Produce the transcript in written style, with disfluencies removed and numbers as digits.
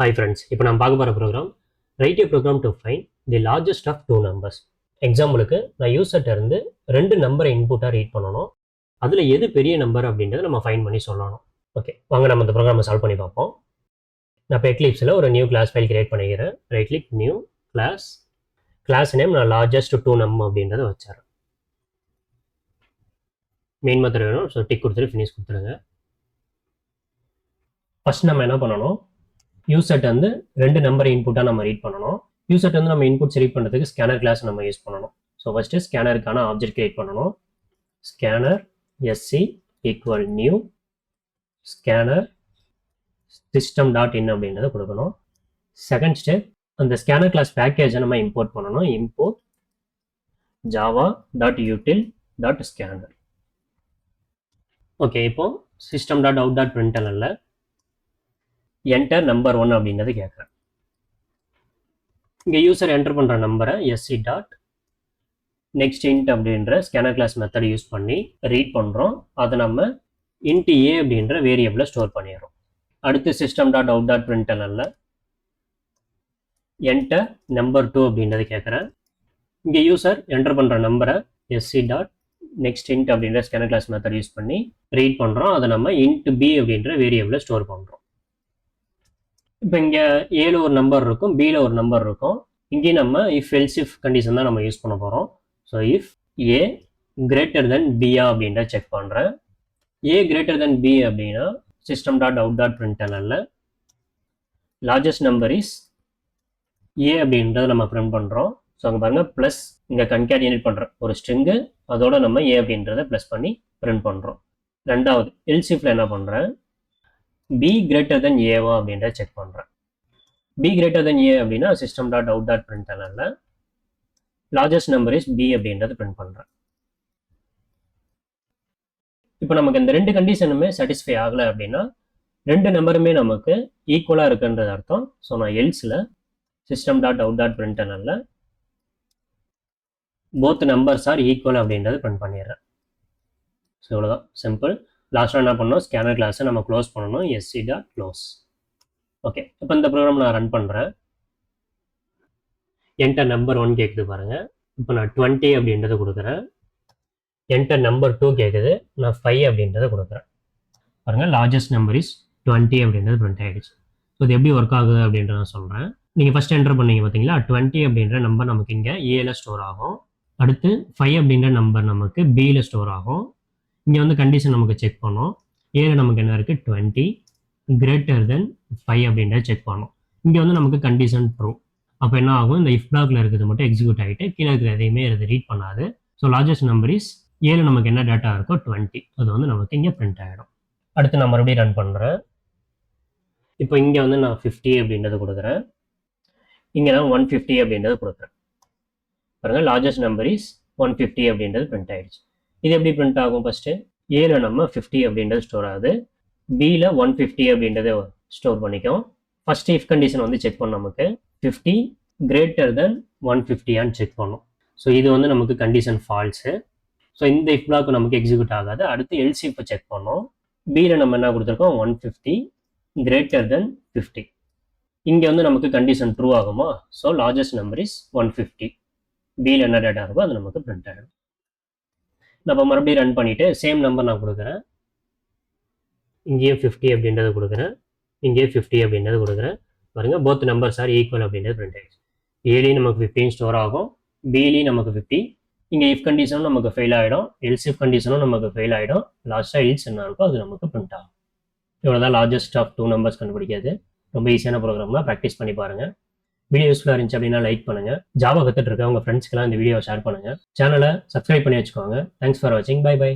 Hi friends, இப்போ நான் பார்க்க போகிற program right a program to find the largest of two numbers. எக்ஸாம்பிளுக்கு நான் யூசர்ட்ட இருந்து ரெண்டு நம்பரை இன்புட்டாக ரீட் பண்ணணும். அதில் எது பெரிய நம்பர் அப்படின்றத நம்ம ஃபைண்ட் பண்ணி சொல்லணும். ஓகே, வாங்க நம்ம இந்த ப்ரோக்ராமை சால்வ் பண்ணி பார்ப்போம். நான் இப்போ எக்லிப்ஸில் ஒரு நியூ கிளாஸ் ஃபைல் கிரியேட் பண்ணிக்கிறேன். Right click new class name நான் லார்ஜஸ்ட் டூ நம்பர் அப்படின்றத வச்சிடறேன். மெயின் மெத்தட் வேணும், ஸோ டிக் கொடுத்துட்டு ஃபினிஷ் கொடுத்துருங்க. ஃபர்ஸ்ட் நம்ம என்ன பண்ணணும், யூசர்ட்ட வந்து ரெண்டு நம்பர் இன்புட்டாக நம்ம ரீட் பண்ணணும். யூசர்ட்ட வந்து நம்ம இன்புட்ஸ் ரீட் பண்ணுறதுக்கு ஸ்கேனர் கிளாஸ் நம்ம யூஸ் பண்ணணும். ஸோ ஃபஸ்ட்டு ஸ்கேனருக்கான ஆப்ஜெக்ட் கிரியேட் பண்ணணும். Scanner SC equal new scanner system dot in அப்படின்றத கொடுக்கணும். செகண்ட் ஸ்டெப், அந்த ஸ்கேனர் கிளாஸ் பேக்கேஜை நம்ம இம்போர்ட் பண்ணணும். Import Java dot util dot scanner. Okay, இப்போ சிஸ்டம் டாட் அவுட் டாட் பிரிண்டல்ல என்டர் நம்பர் 1 அப்படின்றது கேட்குறேன். இங்கே யூசர் என்டர் பண்ணுற நம்பரை எஸ்சி டாட் நெக்ஸ்ட் இன்ட் அப்படின்ற ஸ்கேனர் கிளாஸ் மெத்தட் யூஸ் பண்ணி ரீட் பண்ணுறோம். அதை நம்ம இன்ட் ஏ அப்படின்ற வேரியபிளை ஸ்டோர் பண்ணிடுறோம். அடுத்து சிஸ்டம் டாட் அவுட் டாட் பிரிண்டல்ல என்டர் நம்பர் 2 அப்படின்றது கேட்குறேன். இங்கே யூசர் என்டர் பண்ணுற நம்பரை எஸ்சி டாட் நெக்ஸ்ட் இன்ட் அப்படின்ற ஸ்கேனர் கிளாஸ் மெத்தட் யூஸ் பண்ணி ரீட் பண்ணுறோம். அதை நம்ம இன்ட் பி அப்படின்ற வேரியபிளை ஸ்டோர் பண்ணுறோம். இப்போ இங்கே ஏல ஒரு நம்பர் இருக்கும், பியில் ஒரு நம்பர் இருக்கும். இங்கேயும் நம்ம இஃப் எல்ஸ் இஃப் கண்டிஷன் தான் நம்ம யூஸ் பண்ண போகிறோம். So if A greater than பியா அப்படின்ற செக் பண்ணுறேன். ஏ கிரேட்டர் தென் பி அப்படின்னா சிஸ்டம் டாட் அவுட் டாட் பிரிண்டல்ல லார்ஜஸ்ட் நம்பர் இஸ் ஏ அப்படின்றத நம்ம பிரிண்ட் பண்ணுறோம். ஸோ அங்கே பாருங்கள் ப்ளஸ் இங்கே கன்கேட்டினேட் பண்ணுறோம் ஒரு ஸ்ட்ரிங்கு, அதோட நம்ம ஏ அப்படின்றத ப்ளஸ் பண்ணி பிரிண்ட் பண்ணுறோம். ரெண்டாவது எல்ஸ் இஃப்ல என்ன பண்ணுறேன், பி கிரேட்டர் தென் ஏவா அப்படின்ற செக் பண்ணுறேன். பி கிரேட்டர் தென் ஏ அப்படின்னா சிஸ்டம் டாட் அவுட் டாட் பிரிண்டல்ல லார்ஜஸ்ட் நம்பர் இஸ் பி அப்படின்றது பிரிண்ட் பண்ணுறேன். இப்போ நமக்கு இந்த ரெண்டு கண்டிஷனுமே சாட்டிஸ்ஃபை ஆகலை அப்படின்னா ரெண்டு நம்பருமே நமக்கு ஈக்குவலாக இருக்குன்றது அர்த்தம். ஸோ நான் எல்ஸில் சிஸ்டம் டாட் அவுட் டாட் பிரிண்டல்ல போத் நம்பர்ஸ் ஆர் ஈக்குவல் அப்படின்றது பிரிண்ட் பண்ணிடுறேன். ஸோ இவ்வளோதான், சிம்பிள். லாஸ்ட்டாக என்ன பண்ணணும், ஸ்கேனர் கிளாஸை நம்ம க்ளோஸ் பண்ணணும். SC dot close. ஓகே, இப்போ இந்த ப்ரோக்ராம் நான் ரன் பண்ணுறேன். என்டர் நம்பர் 1 கேட்குது பாருங்கள். இப்போ நான் 20 அப்படின்றத கொடுக்குறேன். என்டர் நம்பர் 2 கேட்குது, நான் 5 அப்படின்றத கொடுக்குறேன். பாருங்கள் லார்ஜஸ்ட் நம்பர் இஸ் 20 அப்படின்றது பிரிண்ட் ஆகிடுச்சு. ஸோ இது எப்படி ஒர்க் ஆகுது அப்படின்றத நான் சொல்கிறேன். நீங்கள் ஃபஸ்ட் என்டர் பண்ணீங்க பார்த்தீங்களா, 20 அப்படின்ற நம்பர் நமக்கு இங்கே ஏல ஸ்டோர் ஆகும். அடுத்து 5 அப்படின்ற நம்பர் நமக்கு பியில் ஸ்டோர் ஆகும். இங்கே வந்து கண்டிஷன் நமக்கு செக் பண்ணோம். ஏல நமக்கு என்ன இருக்குது, 20 கிரேட்டர் தென் 5 அப்படின்றத செக் பண்ணோம். இங்கே வந்து நமக்கு கண்டிஷன் ட்ரூ. அப்போ என்ன ஆகும், இந்த இஃப் பிளாக்ல இருக்கிறது மட்டும் எக்ஸிக்யூட் ஆகிட்டு கீழே இருக்கிற எதையுமே இது ரீட் பண்ணாது. ஸோ லார்ஜஸ்ட் நம்பர் இஸ் ஏல நமக்கு என்ன டேட்டா இருக்கோ 20, அது வந்து நமக்கு இங்கே பிரிண்ட் ஆகிடும். அடுத்து நான் மறுபடியும் ரன் பண்ணுறேன். இப்போ இங்கே வந்து நான் 50 அப்படின்றது கொடுக்குறேன். இங்கே நான் 150 அப்படின்றது கொடுக்குறேன். பாருங்கள் லார்ஜஸ்ட் நம்பர் இஸ் 150 அப்படின்றது பிரிண்ட் ஆகிடுச்சு. இது எப்படி பிரிண்ட் ஆகும், ஃபஸ்ட்டு ஏல நம்ம 50 அப்படின்றது ஸ்டோர் ஆகுது, பியில் 150 அப்படின்றத ஸ்டோர் பண்ணிக்கும். ஃபர்ஸ்ட் இஃப் கண்டிஷன் வந்து செக் பண்ணோம், நமக்கு 50 கிரேட்டர் தென் 150 செக் பண்ணோம். ஸோ இது வந்து நமக்கு கண்டிஷன் ஃபால்ஸு. ஸோ இந்த இஃப் பிளாக் நமக்கு எக்ஸிக்யூட் ஆகாது. அடுத்து எல்ஸ் இஃப் செக் பண்ணோம். பியில் நம்ம என்ன கொடுத்துருக்கோம், 150 கிரேட்டர் தென் 50. இங்கே வந்து நமக்கு கண்டிஷன் ட்ரூ ஆகுமா. So largest number is 150. பியில் என்ன டேட்டா இருக்கோ அது நமக்கு பிரிண்ட் ஆகிடும். நான் இப்போ மறுபடியும் ரன் பண்ணிவிட்டு சேம் நம்பர் நான் கொடுக்குறேன். இங்கேயும் 50 அப்படின்றத கொடுக்குறேன், இங்கேயும் 50 அப்படின்றது கொடுக்குறேன். பாருங்கள் போத் நம்பர்ஸ் ஆர் ஈக்குவல் அப்படின்றது பிரிண்ட் ஆகிடுச்சு. ஏலையும் நமக்கு 15 ஸ்டோர் ஆகும், பிலையும் நமக்கு 50. இங்கே இஃப் கண்டிஷனும் நமக்கு ஃபெயில் ஆகிடும், எல்ஸ் இஃப் கண்டிஷனும் நமக்கு ஃபெயில் ஆகிடும். லாஸ்ட்டாக எல்ஸ் என்ன இருக்கோ அது நமக்கு பிரிண்ட் ஆகும். இவ்வளோதான் லார்ஜஸ்ட் ஆஃப் 2 நம்பர்ஸ் கண்டுபிடிக்காது. ரொம்ப ஈஸியான ப்ரோக்ராம் தான், ப்ராக்டிஸ் பண்ணி பாருங்கள். வீடியோ யூஸ்ஃபுல்லாக இருந்துச்சு அப்படின்னா லைக் பண்ணுங்கள். ஜாவா கற்றுட்டு இருக்க உங்கள் ஃப்ரெண்ட்ஸ்க்கெல்லாம் இந்த வீடியோ ஷேர் பண்ணுங்கள். சேனலை சப்ஸ்கிரைப் பண்ணி வச்சுக்கோங்க. தேங்க்ஸ் ஃபார் வாட்சிங். Bye by.